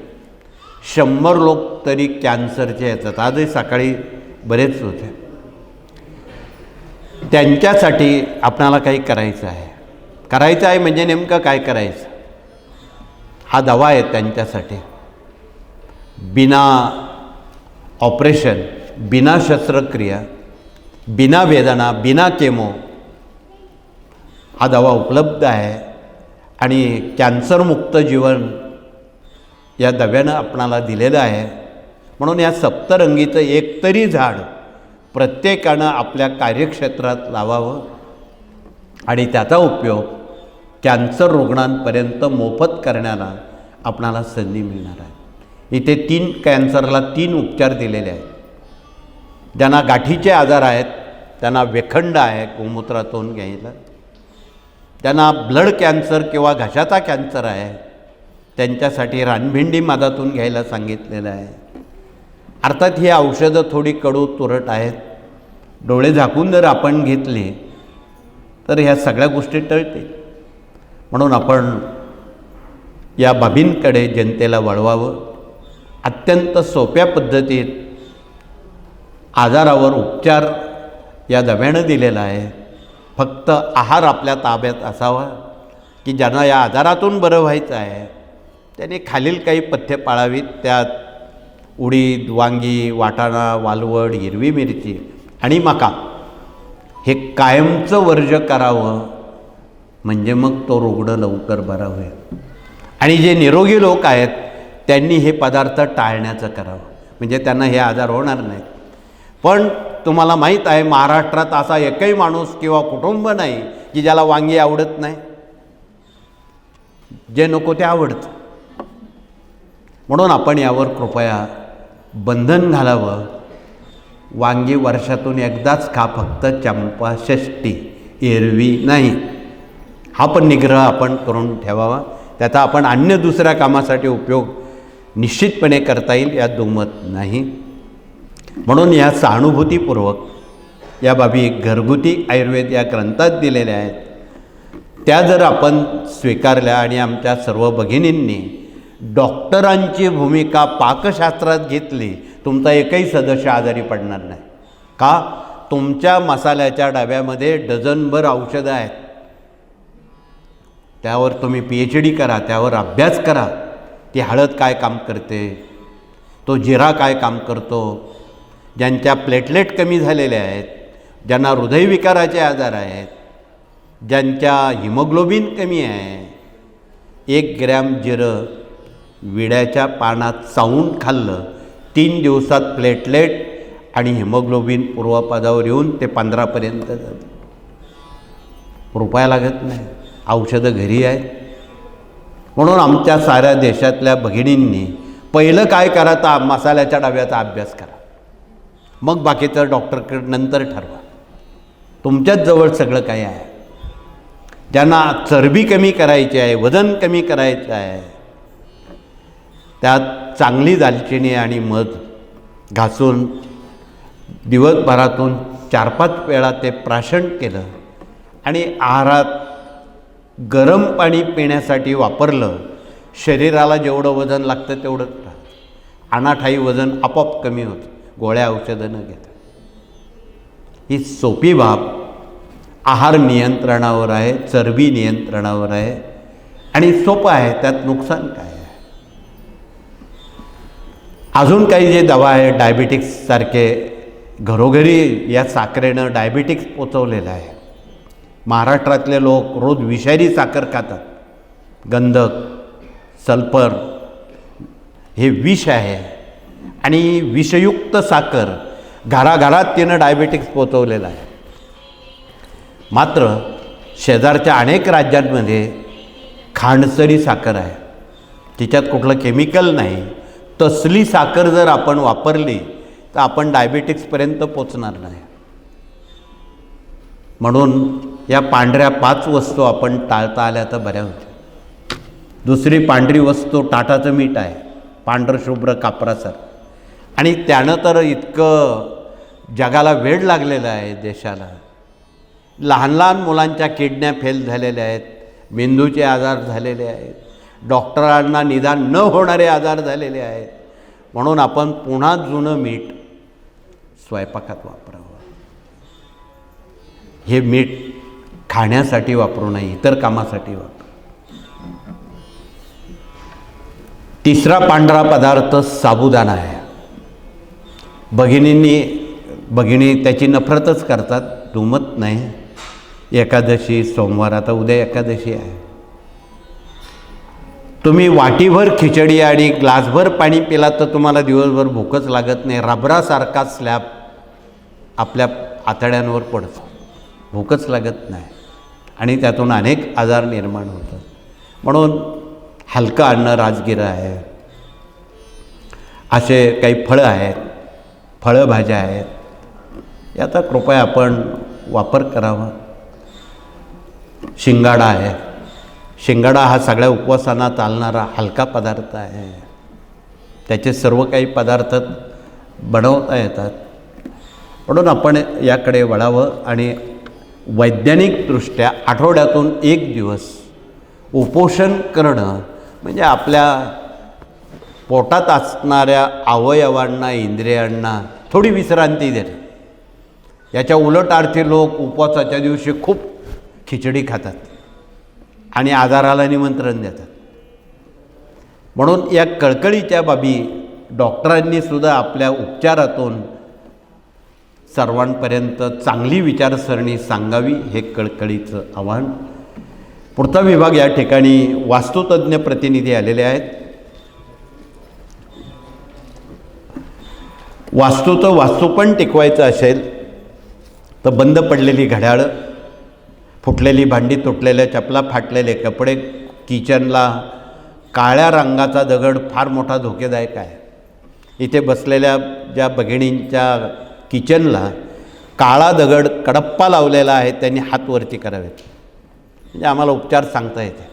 100 लोक तरी कॅन्सरचे येतात. आजही सकाळी बरेच होते. त्यांच्यासाठी आपणाला काही करायचं आहे. करायचं आहे म्हणजे नेमकं काय करायचं? हा दवा आहे त्यांच्यासाठी. बिना ऑपरेशन, बिना शस्त्रक्रिया, बिना वेदना, बिना केमो हा दवा उपलब्ध आहे. आणि कॅन्सरमुक्त जीवन या दव्यानं आपणाला दिलेलं आहे. म्हणून या सप्तरंगीचं एकतरी झाड प्रत्येकानं आपल्या कार्यक्षेत्रात लावावं आणि त्याचा उपयोग कॅन्सर रुग्णांपर्यंत मोफत करण्याला आपणाला संधी मिळणार आहे. इथे 3 कॅन्सरला 3 उपचार दिलेले आहेत. ज्यांना गाठीचे आजार आहेत त्यांना वेखंड आहे गोमूत्रातून घ्यायला. ज्यांना ब्लड कॅन्सर किंवा घशाचा कॅन्सर आहे त्यांच्यासाठी रानभिंडी मधातून घ्यायला सांगितलेलं आहे. अर्थात ही औषधं थोडी कडू तुरट आहेत. डोळे झाकून जर आपण घेतले तर ह्या सगळ्या गोष्टी टळतील. म्हणून आपण या बाबींकडे जनतेला वळवावं. अत्यंत सोप्या पद्धतीत आजारावर उपचार या दव्यानं दिलेला आहे. फक्त आहार आपल्या ताब्यात असावा की ज्यांना या आजारातून बरं व्हायचं आहे त्याने खालील काही पथ्य पाळावीत. त्यात उडीद, वांगी, वाटाणा, वालवड, हिरवी मिरची आणि मका हे कायमचं वर्ज्य करावं, म्हणजे मग तो रुग्ण लवकर बरा होईल. आणि जे निरोगी लोक आहेत त्यांनी हे पदार्थ टाळण्याचं करावं, म्हणजे त्यांना हे आजार होणार नाहीत. पण तुम्हाला माहीत आहे महाराष्ट्रात असा एकही माणूस किंवा कुटुंब नाही की ज्याला वांगी आवडत नाही. जे नको ते आवडतं. म्हणून आपण यावर कृपया बंधन घालावं. वांगी वर्षातून एकदाच खा, फक्त चंपाषष्ठी, एरवी नाही. हा पण निग्रह आपण करून ठेवावा. त्याचा आपण अन्य दुसऱ्या कामासाठी उपयोग निश्चितपणे करता येईल, यात दुमत नाही. म्हणून या सहानुभूतीपूर्वक या बाबी घरगुती आयुर्वेद या ग्रंथात दिलेल्या आहेत, त्या जर आपण स्वीकारल्या आणि आमच्या सर्व भगिनींनी डॉक्टरांची भूमिका पाकशास्त्रात घेतली, तुमचा एकही सदस्य आजारी पडणार नाही. का? तुमच्या मसाल्याच्या डब्यामध्ये डझनभर औषधं आहेत. त्यावर तुम्ही PhD करा, त्यावर अभ्यास करा. ती हळद काय काम करते, तो जिरा काय काम करतो. ज्यांच्या प्लेटलेट कमी झालेल्या आहेत, ज्यांना हृदयविकाराचे आजार आहेत, ज्यांच्या हिमोग्लोबिन कमी आहे, 1 ग्रॅम जिरं विड्याच्या पानात चावून खाल्लं, 3 दिवसात प्लेटलेट आणि हिमोग्लोबिन पूर्वपदावर येऊन ते 15पर्यंत जातं. रुपया लागत नाही, औषधं घरी आहेत. म्हणून आमच्या साऱ्या देशातल्या भगिनींनी पहिलं काय करा, तर मसाल्याच्या डब्याचा अभ्यास करा. मग बाकीचं डॉक्टरकडे नंतर ठरवा. तुमच्याच जवळ सगळं काही आहे. ज्यांना चरबी कमी करायची आहे, वजन कमी करायचं आहे, त्यात चांगली दालचिनी आणि मध घासून दिवसभरातून 4-5 वेळा ते प्राशन केलं आणि आहारात गरम पाणी पिण्यासाठी वापरलं, शरीराला जेवढं वजन लागतं तेवढंच राहतं. अनाठाई वजन आपोआप कमी होतं, गोळ्या औषधं न घेता. ही सोपी बाब आहार नियंत्रणावर आहे, चरबी नियंत्रणावर आहे आणि सोपं आहे. त्यात नुकसान काय आहे? अजून काही जे दवा आहे, डायबिटिक्ससारखे घरोघरी या साखरेनं डायबिटिक्स पोचवलेलं आहे. महाराष्ट्रातले लोक रोज विषारी साखर खातात. गंधक, सल्फर हे विष आहे आणि विषयुक्त साखर घराघरात तिनं डायबिटिक्स पोचवलेलं आहे. मात्र शेजारच्या अनेक राज्यांमध्ये खांडसरी साखर आहे, तिच्यात कुठलं केमिकल नाही. तसली साखर जर आपण वापरली तर आपण डायबिटिक्सपर्यंत पोचणार नाही. म्हणून या पांढऱ्या 5 वस्तू आपण टाळता आल्या तर बऱ्या होत्या. दुसरी पांढरी वस्तू टाटाचं मीठ आहे, पांढरशुभ्र कापरासर. आणि त्यानं तर इतकं जगाला वेड लागलेलं आहे, देशाला. लहान लहान मुलांच्या किडन्या फेल झालेल्या आहेत, मेंदूचे आजार झालेले आहेत, डॉक्टरांना निदान न होणारे आजार झालेले आहेत. म्हणून आपण पुन्हा जुनं मीठ स्वयंपाकात वापरावं. हे मीठ खाण्यासाठी वापरू नये, इतर कामासाठी वापरू. तिसरा पांढरा पदार्थ साबुदाणा आहे. भगिनी त्याची नफरतच करतात, दुमत नाही. एकादशी, सोमवार, आता उद्या एकादशी आहे. तुम्ही वाटीभर खिचडी आणि ग्लासभर पाणी पिलात तर तुम्हाला दिवसभर भूकच लागत नाही. रबरासारखा स्लॅब आपल्या आतड्यांवर पडतो, भूकच लागत नाही आणि त्यातून अनेक आजार निर्माण होतात. म्हणून हलकं अन्न राजगिरं आहे, असे काही फळं आहेत, फळभाज्या आहेत, याचा कृपया आपण वापर करावा. शिंगाडा आहे. शिंगाडा हा सगळ्या उपवासांना चालणारा हलका पदार्थ आहे. त्याचे सर्व काही पदार्थ बनवता येतात. म्हणून आपण याकडे वळावं आणि वैज्ञानिकदृष्ट्या आठवड्यातून 1 दिवस उपोषण करणं म्हणजे आपल्या पोटात असणाऱ्या अवयवांना, इंद्रियांना थोडी विश्रांती देणं. याच्या उलट अर्थी लोक उपवासाच्या दिवशी खूप खिचडी खातात आणि आजाराला निमंत्रण देतात. म्हणून या कळकळीच्या बाबी डॉक्टरांनी सुद्धा आपल्या उपचारातून सर्वांपर्यंत चांगली विचारसरणी सांगावी, हे कळकळीचं आव्हान. पुढचा विभाग या ठिकाणी वास्तुतज्ञ प्रतिनिधी आलेले आहेत. वास्तू पण टिकवायचं असेल तर बंद पडलेली घड्याळं, फुटलेली भांडी, तुटलेल्या चपला, फाटलेले कपडे, किचनला काळ्या रंगाचा दगड फार मोठा धोकेदायक आहे. इथे बसलेल्या ज्या भगिनींच्या किचनला काळा दगड कडप्पा लावलेला आहे, त्यांनी हात वरती करावेत, म्हणजे आम्हाला उपचार सांगता येते.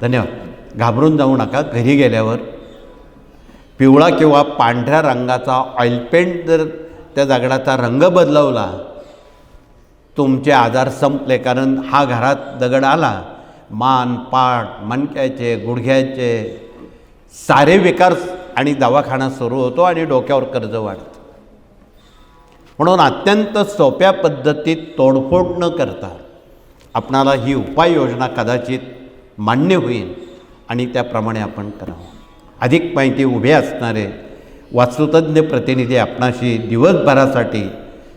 धन्यवाद. घाबरून जाऊ नका. घरी गेल्यावर पिवळा किंवा पांढऱ्या रंगाचा ऑइल पेंट जर त्या दगडाचा रंग बदलवला, तुमचे आजार संपले. कारण हा घरात दगड आला, मान, पाठ, मणक्याचे, गुडघ्याचे सारे विकार आणि दवाखाना सुरू होतो आणि डोक्यावर कर्ज वाढतं. म्हणून अत्यंत सोप्या पद्धतीत तोडफोड न करता आपणाला ही उपाययोजना कदाचित मान्य होईल आणि त्याप्रमाणे आपण करावं. अधिक माहिती उभे असणारे वास्तुतज्ञ प्रतिनिधी आपणाशी दिवसभरासाठी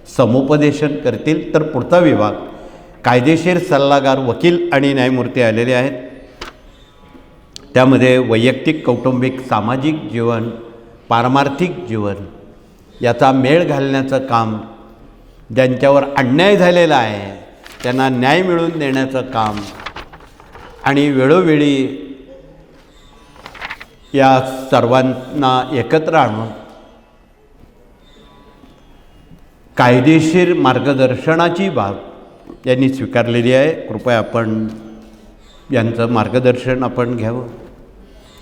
समुपदेशन करतील. तर पुढचा विभाग कायदेशीर सल्लागार, वकील आणि न्यायमूर्ती आलेले आहेत. त्यामध्ये वैयक्तिक, कौटुंबिक, सामाजिक जीवन, पारमार्थिक जीवन याचा मेळ घालण्याचं काम, ज्यांच्यावर अन्याय झालेला आहे त्यांना न्याय मिळवून देण्याचं काम आणि वेळोवेळी या सर्वांना एकत्र आणून कायदेशीर मार्गदर्शनाची बाब यांनी स्वीकारलेली आहे. कृपया आपण यांचं मार्गदर्शन आपण घ्यावं.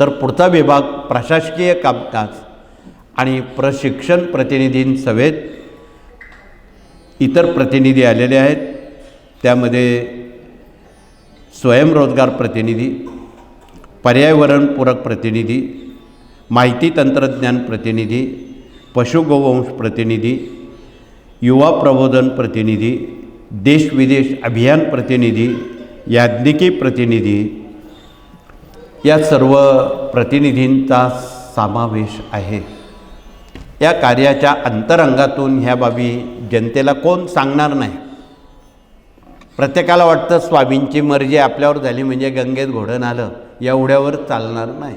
तर पुढचा विभाग प्रशासकीय कामकाज आणि प्रशिक्षण प्रतिनिधींसमेत इतर प्रतिनिधी आलेले आहेत. त्यामध्ये स्वयंरोजगार प्रतिनिधी, पर्यावरणपूरक प्रतिनिधी, माहिती तंत्रज्ञान प्रतिनिधी, पशुगोवंश प्रतिनिधी, युवा प्रबोधन प्रतिनिधी, देश विदेश अभियान प्रतिनिधी, याज्ञिकी प्रतिनिधी या सर्व प्रतिनिधींचा समावेश आहे. या कार्याच्या अंतरंगातून ह्या बाबी जनतेला कोण सांगणार नाही. प्रत्येकाला वाटतं स्वामींची मर्जी आपल्यावर झाली म्हणजे गंगेत घोडण आलं, एवढ्यावर चालणार नाही.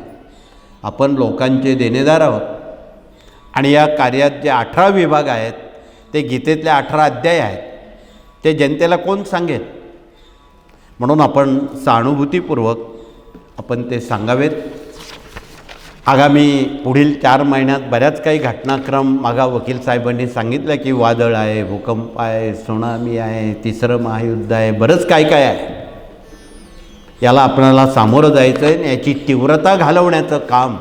आपण लोकांचे देणेदार आहोत आणि या कार्यात जे 18 विभाग आहेत ते गीतेतले 18 अध्याय आहेत, ते जनतेला कोण सांगेल. म्हणून आपण सहानुभूतीपूर्वक आपण ते सांगावेत. आगामी पुढील 4 महिन्यात बऱ्याच काही घटनाक्रम मागा वकील साहेबांनी सांगितलं की वादळ आहे, भूकंप आहे, सुनामी आहे, तिसरं महायुद्ध आहे, बरंच काय काय आहे. याला आपणाला सामोरं जायचं आहे आणि याची तीव्रता घालवण्याचं काम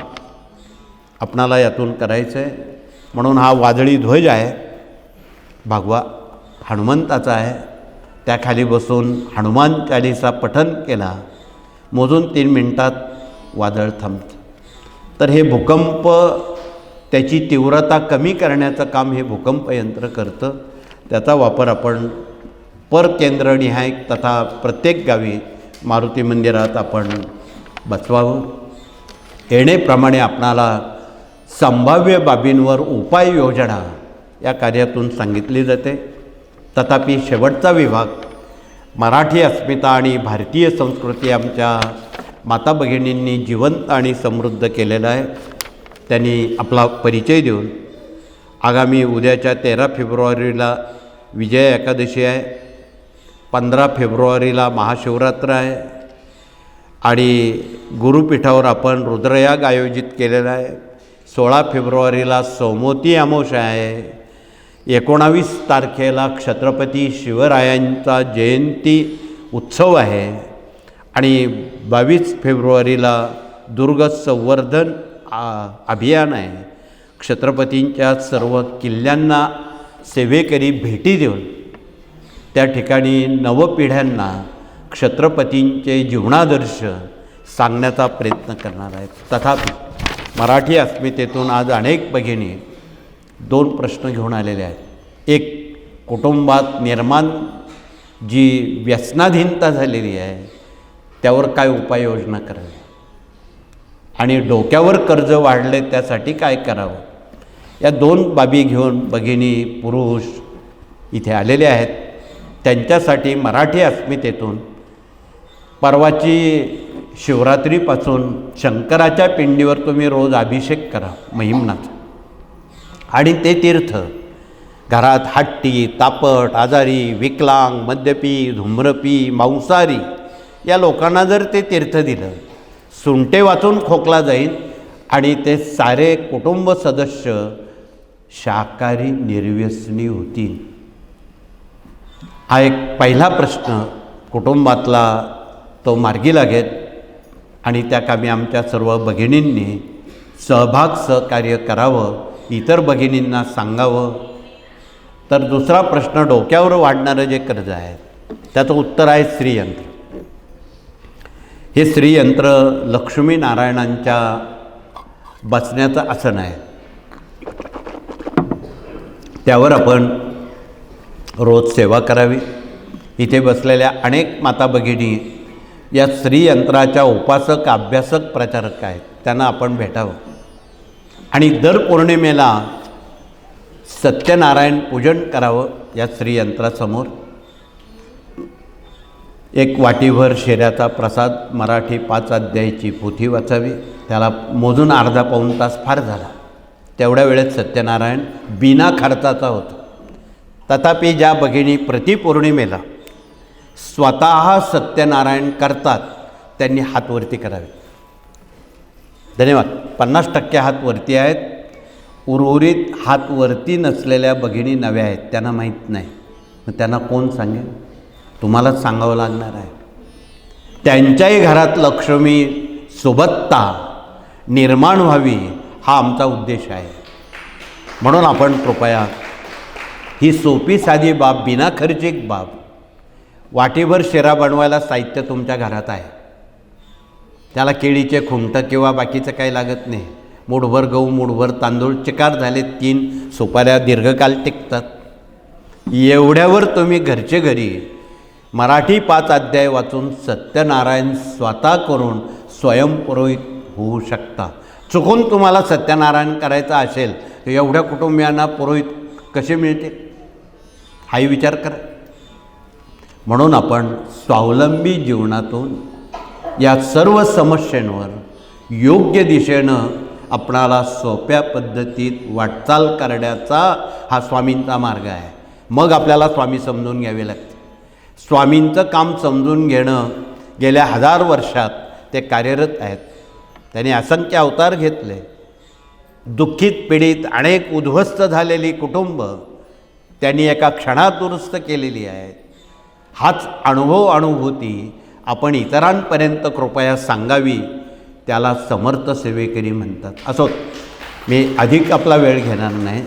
आपणाला यातून करायचं आहे. म्हणून हा वादळी ध्वज आहे, भगवा हनुमंताचा आहे, त्याखाली बसून हनुमान चालीसा पठण केला, मोजून 3 मिनिटात वादळ थांबतं. तर हे भूकंप, त्याची तीव्रता कमी करण्याचं काम हे भूकंप यंत्र करतं. त्याचा वापर आपण परकेंद्रनिहाय तथा प्रत्येक गावी मारुती मंदिरात आपण बसवावं. येणेप्रमाणे आपणाला संभाव्य बाबींवर उपाययोजना या कार्यातून सांगितली जाते. तथापि शेवटचा विभाग मराठी अस्मिता आणि भारतीय संस्कृती आमच्या माता भगिनींनी जिवंत आणि समृद्ध केलेला आहे. त्यांनी आपला परिचय देऊन आगामी उद्याच्या 13 फेब्रुवारीला विजया एकादशी आहे, 15 फेब्रुवारीला महाशिवरात्र आहे आणि गुरुपीठावर आपण रुद्रयाग आयोजित केलेला आहे. 16 फेब्रुवारीला सौमोती अमावस्या आहे. 19 तारखेला छत्रपती शिवरायांचा जयंती उत्सव आहे आणि 22 फेब्रुवारीला दुर्ग संवर्धन अभियान आहे. छत्रपतींच्या सर्व किल्ल्यांना सेवेकरी भेटी देऊन त्या ठिकाणी नवपिढ्यांना छत्रपतींचे जीवनादर्श सांगण्याचा प्रयत्न करणार आहेत. तथापि मराठी अस्मितेतून आज अनेक भगिनी 2 प्रश्न घेऊन आलेले आहेत. एक, कुटुंबात निर्माण जी व्यसनाधीनता झालेली आहे त्यावर काय उपाययोजना करावी आणि डोक्यावर कर्ज वाढले त्यासाठी काय करावं, या 2 बाबी घेऊन भगिनी, पुरुष इथे आलेले आहेत. त्यांच्यासाठी मराठी अस्मितेतून परवाची शिवरात्रीपासून शंकराच्या पिंडीवर तुम्ही रोज अभिषेक करा महिमनाचा, आणि ते तीर्थ घरात हट्टी, तापट, आजारी, विकलांग, मद्यपी, धूम्रपी, मांसाहारी या लोकांना जर ते तीर्थ दिलं, सुंटे वाचून खोकला जाईल आणि ते सारे कुटुंब सदस्य शाकाहारी निर्व्यसनी होतील. हा एक पहिला प्रश्न कुटुंबातला तो मार्गी लागेल आणि त्या कामी आमच्या सर्व भगिनींनी सहकार्य करावं, इतर भगिनींना सांगावं. तर दुसरा प्रश्न, डोक्यावर वाढणारं जे कर्ज आहे त्याचं उत्तर आहे श्रीयंत्र. हे श्रीयंत्र लक्ष्मीनारायणांच्या बसण्याचं आसन आहे. त्यावर आपण रोज सेवा करावी. इथे बसलेल्या अनेक माता भगिनी या श्रीयंत्राच्या उपासक अभ्यासक प्रचारक आहेत, त्यांना आपण भेटावं आणि दर पौर्णिमेला सत्यनारायण पूजन करावं. या श्रीयंत्रासमोर एक वाटीभर शेऱ्याचा प्रसाद, मराठी 5 अध्यायाची पोथी वाचावी. त्याला मोजून अर्धा पाऊण तास फार झाला. तेवढ्या वेळेत सत्यनारायण बिना खर्चाचा होता. तथापि ज्या भगिनी प्रतिपौर्णिमेला स्वतः सत्यनारायण करतात त्यांनी हात वरती करावे. धन्यवाद. 50% हात वरती आहेत. उर्वरित हात वरती नसलेल्या भगिनी नव्या आहेत, त्यांना माहीत नाही. मग त्यांना कोण सांगेल? तुम्हालाच सांगावं लागणार आहे. त्यांच्याही घरात लक्ष्मी सुबत्ता निर्माण व्हावी हा आमचा उद्देश आहे. म्हणून आपण कृपया ही सोपी साधी बाब, बिना खर्चिक बाब, वाटीभर शिरा बनवायला साहित्य तुमच्या घरात आहे. त्याला केळीचे खुंट किंवा बाकीचं काही लागत नाही. मूठभर गहू, मूठभर तांदूळ, चिकार झाले 3 सुपाऱ्या दीर्घकाल टिकतात. एवढ्यावर तुम्ही घरचे घरी मराठी 5 अध्याय वाचून सत्यनारायण स्वतः करून स्वयंपुरोहित होऊ शकता. चुकून तुम्हाला सत्यनारायण करायचं असेल तर एवढ्या कुटुंबियांना पुरोहित कसे मिळतील हाही विचार करा. म्हणून आपण स्वावलंबी जीवनातून या सर्व समस्यांवर योग्य दिशेनं आपणाला सोप्या पद्धतीत वाटचाल करण्याचा हा स्वामींचा मार्ग आहे. मग आपल्याला स्वामी समजून घ्यावे लागते. स्वामींचं काम समजून घेणं गेल्या 1000 वर्षात ते कार्यरत आहेत. त्यांनी असंख्य अवतार घेतले. दुःखित पीडित अनेक उद्ध्वस्त झालेली कुटुंब त्यांनी एका क्षणात दुरुस्त केलेली आहेत. हाच अनुभूती आपण इतरांपर्यंत कृपया सांगावी. त्याला समर्थ सेवेकरी म्हणतात. असो, मी अधिक आपला वेळ घेणार नाही.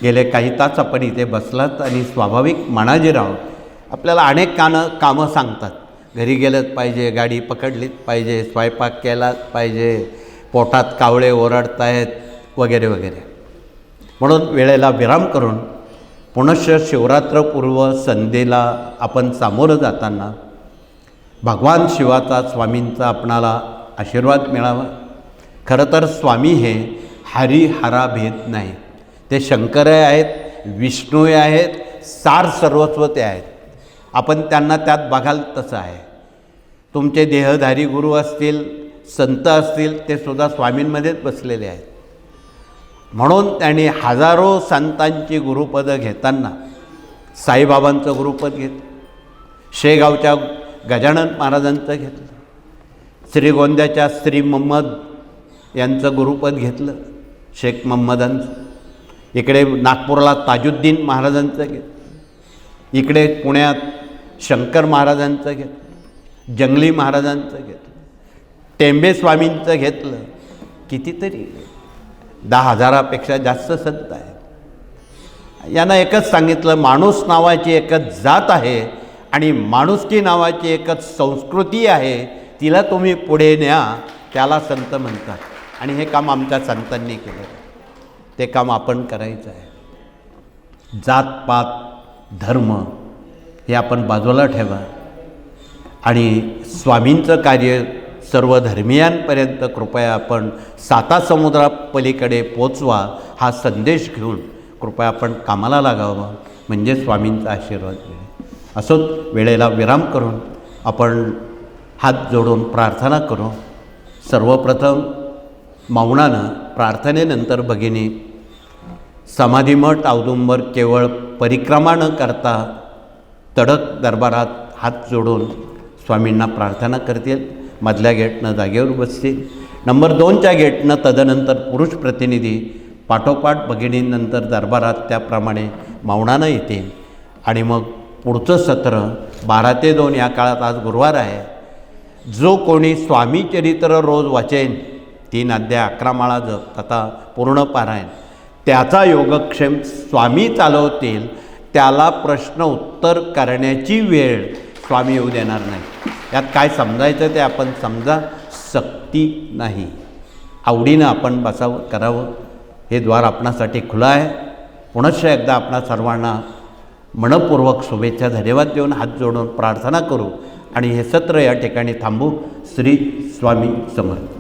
गेले काही तास आपण इथे बसलात आणि स्वाभाविक मनाजीराव आपल्याला अनेक कामं सांगतात. घरी गेलंच पाहिजे, गाडी पकडलीच पाहिजे, स्वयंपाक केलाच पाहिजे, पोटात कावळे ओरडतायत वगैरे वगैरे. म्हणून वेळेला विराम करून पुनश्च शिवरात्रपूर्व संध्येला आपण सामोरं जाताना भगवान शिवाचा, स्वामींचा आपणाला आशीर्वाद मिळावा. खरं तर स्वामी हे हरिहराभेद नाही. ते शंकरही आहेत, विष्णूही आहेत, सार सर्वस्व ते आहेत. आपण त्यांना त्यात बघाल तसं आहे. तुमचे देहधारी गुरु असतील, संत असतील, ते सुद्धा स्वामींमध्येच बसलेले आहेत. म्हणून त्यांनी हजारो संतांची गुरुपदं घेताना साईबाबांचं गुरुपद घेतलं, शेगावच्या गजानन महाराजांचं घेतलं, श्रीगोंद्याच्या श्री मोहम्मद यांचं गुरुपद घेतलं, शेख मोहम्मदांचं. इकडे नागपूरला ताजुद्दीन महाराजांचं घेतलं, इकडे पुण्यात शंकर महाराजांचं घेतलं, जंगली महाराजांचं घेतलं, टेंबे स्वामींचं घेतलं. कितीतरी 10,000पेक्षा जास्त संत आहेत. यांना एकच सांगितलं, माणूस नावाची एकच जात आहे आणि माणुसकी नावाची एकच संस्कृती आहे. तिला तुम्ही पुढे न्या, त्याला संत म्हणतात. आणि हे काम आमच्या संतांनी केलं. ते काम आपण करायचं आहे. जातपात धर्म हे आपण बाजूला ठेवा आणि स्वामींचं कार्य सर्व धर्मियांपर्यंत कृपया आपण 7 समुद्रापलीकडे पोचवा हा संदेश घेऊन कृपया आपण कामाला लागावं. म्हणजे स्वामींचा आशीर्वाद मिळेल. असोच वेळेला विराम करून आपण हात जोडून प्रार्थना करू. सर्वप्रथम मौनानं प्रार्थनेनंतर भगिनी समाधीमठ औदुंबर केवळ परिक्रमा न करता तडक दरबारात हात जोडून स्वामींना प्रार्थना करतील. मधल्या गेटनं जागेवर बसतील. नंबर 2च्या गेटनं तदनंतर पुरुष प्रतिनिधी पाठोपाठ भगिनींनंतर दरबारात त्याप्रमाणे मौनानं येतील. आणि मग पुढचं सत्र 12 ते 2 या काळात, आज गुरुवार आहे, जो कोणी स्वामी चरित्र रोज वाचेन, 3 अध्याय 11 माळा जप तथा पूर्ण पारायण, त्याचा योगक्षेम स्वामी चालवतील. त्याला प्रश्न उत्तर करण्याची वेळ स्वामी येऊ देणार नाही. यात काय समजायचं ते आपण समजा, सक्ती नाही. आवडीनं आपण बसावं, करावं. हे द्वार आपणासाठी खुलं आहे. पुनश्च एकदा आपणा सर्वांना मनपूर्वक शुभेच्छा, धन्यवाद देऊन हात जोडून प्रार्थना करू आणि हे सत्र या ठिकाणी थांबू. श्री स्वामी समर्थ.